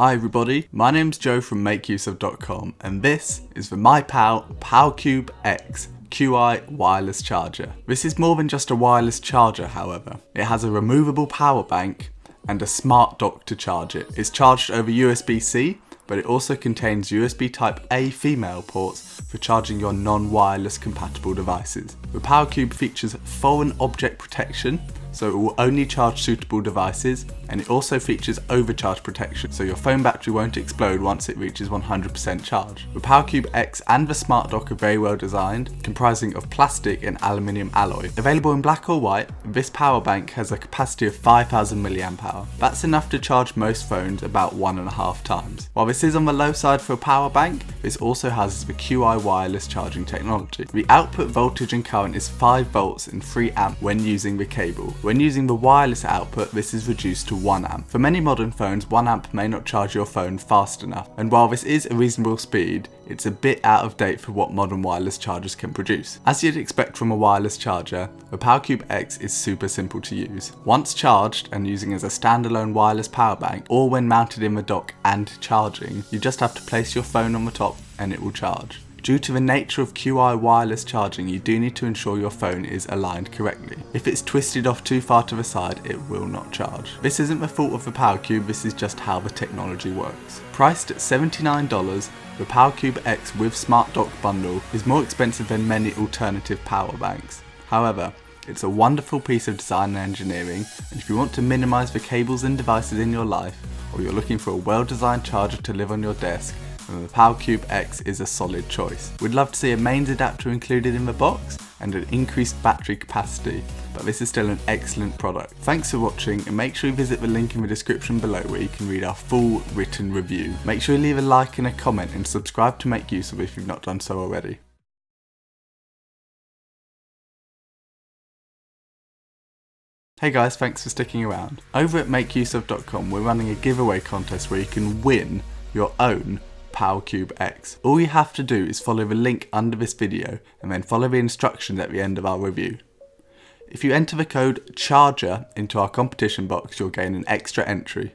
Hi everybody, my name's Joe from makeuseof.com and this is the Mipow Power Cube X QI wireless charger. This is more than just a wireless charger however. It has a removable power bank and a smart dock to charge it. It's charged over USB-C, but it also contains USB Type-A female ports for charging your non-wireless compatible devices. The Power Cube features foreign object protection, so it will only charge suitable devices, and it also features overcharge protection, so your phone battery won't explode once it reaches 100% charge. The Power Cube X and the Smart Dock are very well designed, comprising of plastic and aluminium alloy. Available in black or white, this power bank has a capacity of 5000 mAh. That's enough to charge most phones about 1.5 times. While this is on the low side for a power bank, this also has the QI wireless charging technology. The output voltage and current is 5 volts and 3 amp when using the cable. When using the wireless output, this is reduced to 1 amp. For many modern phones, 1 amp may not charge your phone fast enough, and while this is a reasonable speed, it's a bit out of date for what modern wireless chargers can produce. As you'd expect from a wireless charger, the Power Cube X is super simple to use. Once charged and using as a standalone wireless power bank, or when mounted in the dock and charging, you just have to place your phone on the top and it will charge. Due to the nature of QI wireless charging, you do need to ensure your phone is aligned correctly. If it's twisted off too far to the side, it will not charge. This isn't the fault of the Power Cube, this is just how the technology works. Priced at $79, the Power Cube X with Smart Dock bundle is more expensive than many alternative power banks. However, it's a wonderful piece of design and engineering, and if you want to minimise the cables and devices in your life, or you're looking for a well-designed charger to live on your desk, then the Power Cube X is a solid choice. We'd love to see a mains adapter included in the box and an increased battery capacity, but this is still an excellent product. Thanks for watching, and make sure you visit the link in the description below where you can read our full written review. Make sure you leave a like and a comment and subscribe to Make Use of if you've not done so already. Hey guys, thanks for sticking around. Over at makeuseof.com we're running a giveaway contest where you can win your own Power Cube X. All you have to do is follow the link under this video and then follow the instructions at the end of our review. If you enter the code CHARGER into our competition box, you'll gain an extra entry.